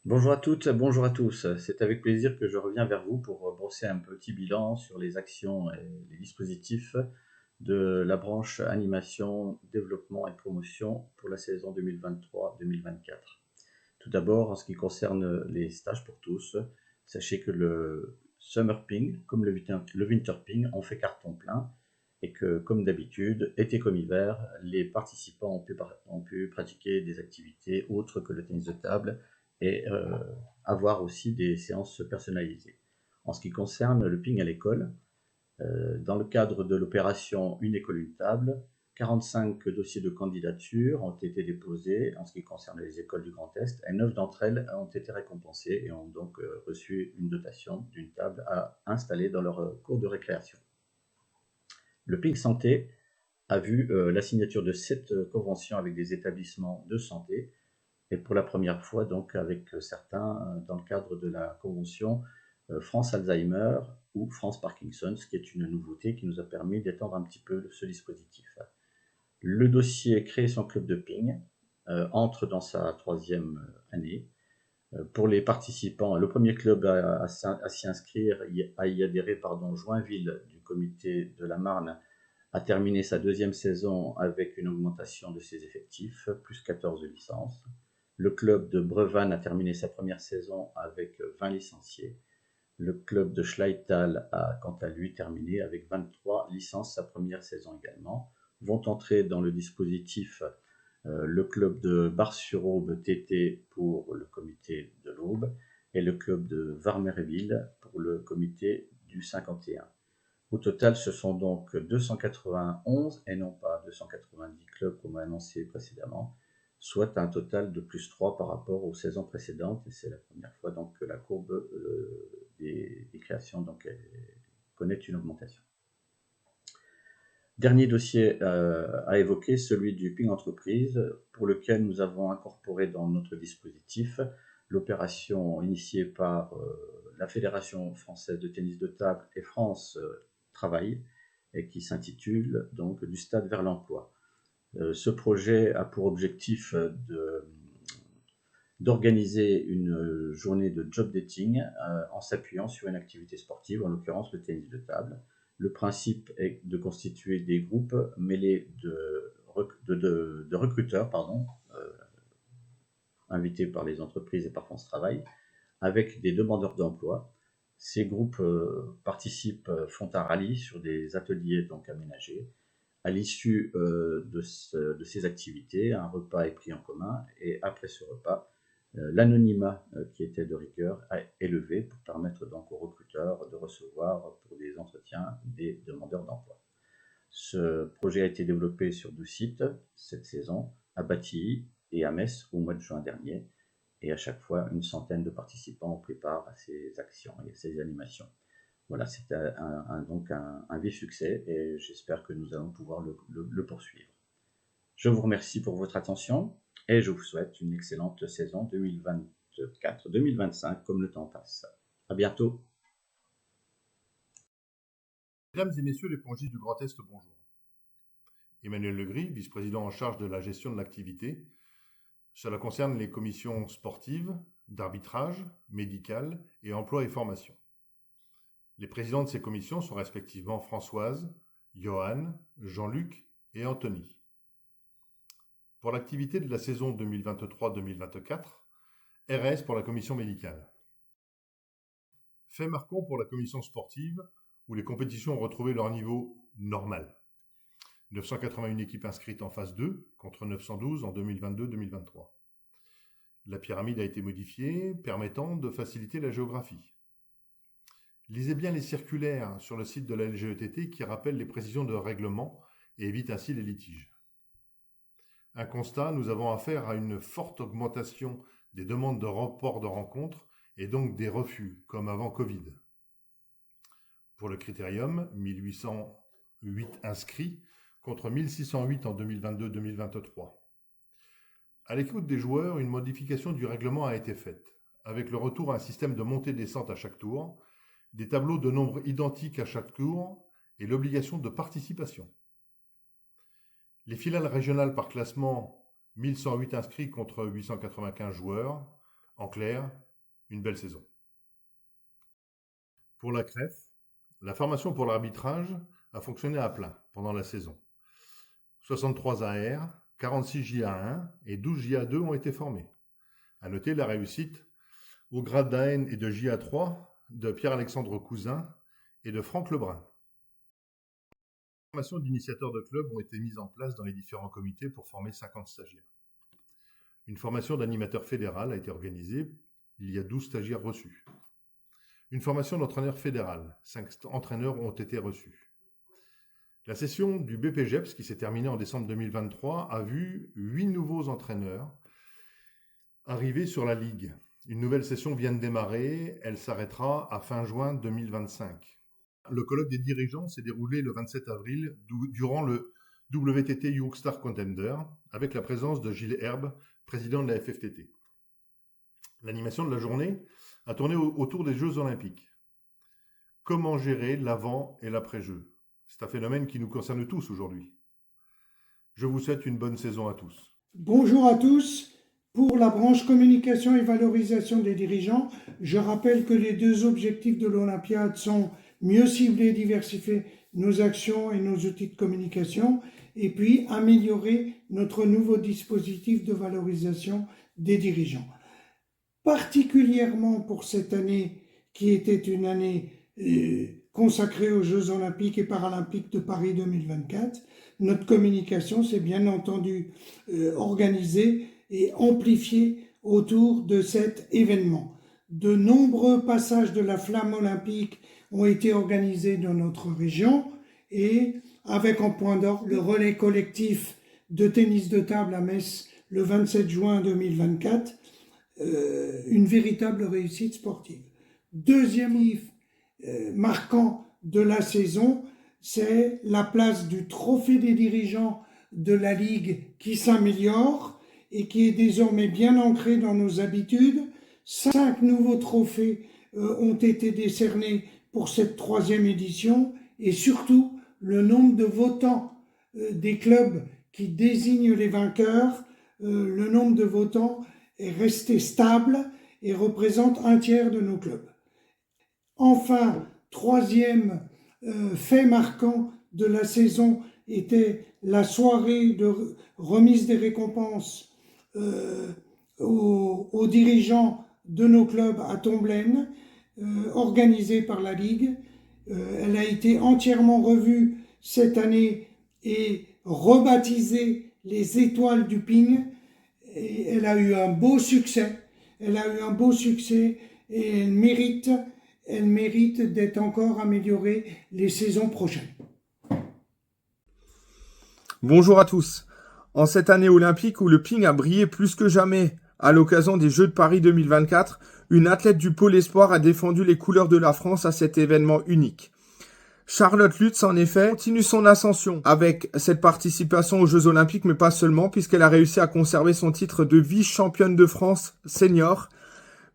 Bonjour à toutes, bonjour à tous. C'est avec plaisir que je reviens vers vous pour brosser un petit bilan sur les actions et les dispositifs de la branche animation, développement et promotion pour la saison 2023-2024. Tout d'abord, en ce qui concerne les stages pour tous, sachez que le Summer Ping, comme le Winter Ping, ont fait carton plein et que, comme d'habitude, été comme hiver, les participants ont pu pratiquer des activités autres que le tennis de table et avoir aussi des séances personnalisées. En ce qui concerne le ping à l'école, dans le cadre de l'opération Une école, une table, 45 dossiers de candidature ont été déposés en ce qui concerne les écoles du Grand Est et 9 d'entre elles ont été récompensées et ont donc reçu une dotation d'une table à installer dans leur cours de récréation. Le ping santé a vu la signature de 7 conventions avec des établissements de santé et pour la première fois donc avec certains dans le cadre de la convention France Alzheimer ou France Parkinson, ce qui est une nouveauté qui nous a permis d'étendre un petit peu ce dispositif. Le dossier Créer son club de ping entre dans sa troisième année. Pour les participants, le premier club à s'y inscrire, à y adhérer, Joinville du comité de la Marne, a terminé sa deuxième saison avec une augmentation de ses effectifs, plus 14 licences. Le club de Brevanne a terminé sa première saison avec 20 licenciés. Le club de Schleital a quant à lui terminé avec 23 licences sa première saison également. Vont entrer dans le dispositif le club de Bar-sur-Aube TT pour le comité de l'Aube et le club de Varmerville pour le comité du 51. Au total, ce sont donc 291 et non pas 290 clubs comme annoncé précédemment, soit un total de plus 3 par rapport aux saisons précédentes. Et c'est la première fois donc que la courbe des créations donc, connaît une augmentation. Dernier dossier à évoquer, celui du ping entreprise, pour lequel nous avons incorporé dans notre dispositif l'opération initiée par la Fédération française de tennis de table et France Travail, et qui s'intitule donc Du stade vers l'emploi. Ce projet a pour objectif d'organiser une journée de job dating en s'appuyant sur une activité sportive, en l'occurrence le tennis de table. Le principe est de constituer des groupes mêlés de recruteurs, invités par les entreprises et par France Travail, avec des demandeurs d'emploi. Ces groupes font un rallye sur des ateliers donc aménagés. À l'issue de ces activités, un repas est pris en commun et après ce repas, l'anonymat qui était de rigueur est levé pour permettre donc aux recruteurs de recevoir pour des entretiens des demandeurs d'emploi. Ce projet a été développé sur 2 sites cette saison, à Batilly et à Metz au mois de juin dernier. Et à chaque fois, une centaine de participants ont pris part à ces actions et à ces animations. Voilà, c'est donc un vif succès et j'espère que nous allons pouvoir le poursuivre. Je vous remercie pour votre attention et je vous souhaite une excellente saison 2024-2025 comme le temps passe. À bientôt. Mesdames et messieurs les pongistes du Grand Est, bonjour. Emmanuel Legris, vice-président en charge de la gestion de l'activité. Cela concerne les commissions sportives, d'arbitrage, médicales et emploi et formation. Les présidents de ces commissions sont respectivement Françoise, Johan, Jean-Luc et Anthony. Pour l'activité de la saison 2023-2024, RS pour la commission médicale. Fait marquant pour la commission sportive, où les compétitions ont retrouvé leur niveau normal. 981 équipes inscrites en phase 2 contre 912 en 2022-2023. La pyramide a été modifiée, permettant de faciliter la géographie. Lisez bien les circulaires sur le site de la LGETT qui rappellent les précisions de règlement et évitent ainsi les litiges. Un constat, nous avons affaire à une forte augmentation des demandes de report de rencontres et donc des refus, comme avant Covid. Pour le critérium, 1808 inscrits contre 1608 en 2022-2023. À l'écoute des joueurs, une modification du règlement a été faite, avec le retour à un système de montée-descente à chaque tour, des tableaux de nombres identiques à chaque tour et l'obligation de participation. Les finales régionales par classement, 1108 inscrits contre 895 joueurs, En clair, une belle saison. Pour la CREF, la formation pour l'arbitrage a fonctionné à plein pendant la saison. 63 AR, 46 JA1 et 12 JA2 ont été formés. À noter la réussite au grade d'AN et de JA3 de Pierre-Alexandre Cousin et de Franck Lebrun. Les formations d'initiateurs de clubs ont été mises en place dans les différents comités pour former 50 stagiaires. Une formation d'animateur fédéral a été organisée. Il y a 12 stagiaires reçus. Une formation d'entraîneur fédéral. 5 entraîneurs ont été reçus. La session du BPGEPS, qui s'est terminée en décembre 2023, a vu 8 nouveaux entraîneurs arriver sur la Ligue. Une nouvelle session vient de démarrer. Elle s'arrêtera à fin juin 2025. Le colloque des dirigeants s'est déroulé le 27 avril durant le WTT Youngstar Contender avec la présence de Gilles Herbe, président de la FFTT. L'animation de la journée a tourné autour des Jeux Olympiques. Comment gérer l'avant et l'après-jeu? C'est un phénomène qui nous concerne tous aujourd'hui. Je vous souhaite une bonne saison à tous. Bonjour à tous. Pour la branche communication et valorisation des dirigeants, je rappelle que les 2 objectifs de l'Olympiade sont mieux cibler et diversifier nos actions et nos outils de communication, et puis améliorer notre nouveau dispositif de valorisation des dirigeants. Particulièrement pour cette année qui était une année consacrée aux Jeux Olympiques et Paralympiques de Paris 2024, notre communication s'est bien entendu organisée et amplifiée autour de cet événement. De nombreux passages de la flamme olympique ont été organisés dans notre région et avec en point d'orgue le relais collectif de tennis de table à Metz le 27 juin 2024, une véritable réussite sportive. Deuxième marquant de la saison, c'est la place du trophée des dirigeants de la Ligue qui s'améliore et qui est désormais bien ancré dans nos habitudes. 5 nouveaux trophées ont été décernés pour cette 3e édition et surtout le nombre de votants des clubs qui désignent les vainqueurs, le nombre de votants est resté stable et représente 1/3 de nos clubs. Enfin, 3e fait marquant de la saison était la soirée de remise des récompenses aux dirigeants de nos clubs à Tomblaine, organisée par la Ligue. Elle a été entièrement revue cette année et rebaptisée les Étoiles du Ping. Et elle a eu un beau succès. Et elle mérite d'être encore améliorée les saisons prochaines. Bonjour à tous. En cette année olympique où le ping a brillé plus que jamais à l'occasion des Jeux de Paris 2024, une athlète du pôle espoir a défendu les couleurs de la France à cet événement unique. Charlotte Lutz, en effet, continue son ascension avec cette participation aux Jeux Olympiques, mais pas seulement, puisqu'elle a réussi à conserver son titre de vice-championne de France senior,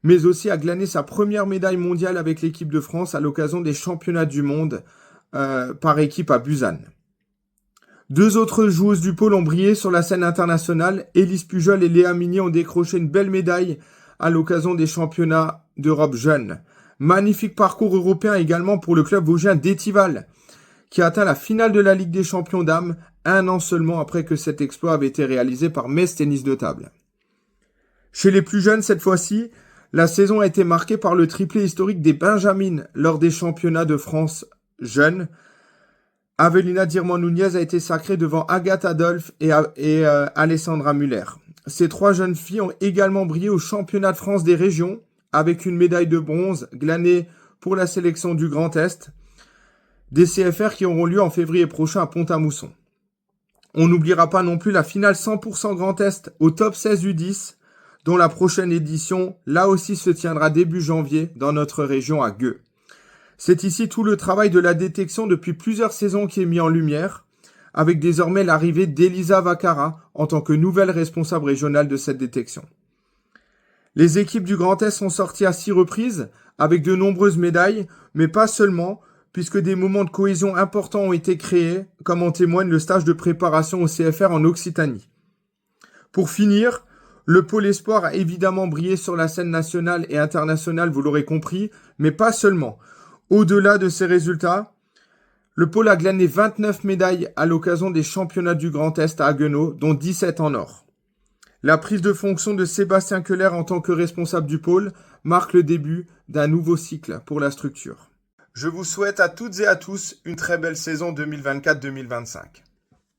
mais aussi à glaner sa première médaille mondiale avec l'équipe de France à l'occasion des championnats du monde par équipe à Busan. 2 autres joueuses du pôle ont brillé sur la scène internationale. Élise Pujol et Léa Minier ont décroché une belle médaille à l'occasion des championnats d'Europe jeunes. Magnifique parcours européen également pour le club vosgien d'Étival, qui a atteint la finale de la Ligue des champions dames 1 an seulement après que cet exploit avait été réalisé par Metz Tennis de Table. Chez les plus jeunes, cette fois-ci, la saison a été marquée par le triplé historique des Benjamines lors des championnats de France jeunes. Avelina Dirmont-Nunez a été sacrée devant Agathe Adolphe et Alessandra Muller. Ces 3 jeunes filles ont également brillé au championnat de France des régions avec une médaille de bronze glanée pour la sélection du Grand Est, des CFR qui auront lieu en février prochain à Pont-à-Mousson. On n'oubliera pas non plus la finale 100% Grand Est au top 16 U10, dont la prochaine édition, là aussi, se tiendra début janvier dans notre région à Gueux. C'est ici tout le travail de la détection depuis plusieurs saisons qui est mis en lumière, avec désormais l'arrivée d'Elisa Vacara en tant que nouvelle responsable régionale de cette détection. Les équipes du Grand Est sont sorties à 6 reprises, avec de nombreuses médailles, mais pas seulement, puisque des moments de cohésion importants ont été créés, comme en témoigne le stage de préparation au CFR en Occitanie. Pour finir, Le pôle espoir a évidemment brillé sur la scène nationale et internationale, vous l'aurez compris, mais pas seulement. Au-delà de ces résultats, le pôle a glané 29 médailles à l'occasion des championnats du Grand Est à Haguenau, dont 17 en or. La prise de fonction de Sébastien Keller en tant que responsable du pôle marque le début d'un nouveau cycle pour la structure. Je vous souhaite à toutes et à tous une très belle saison 2024-2025.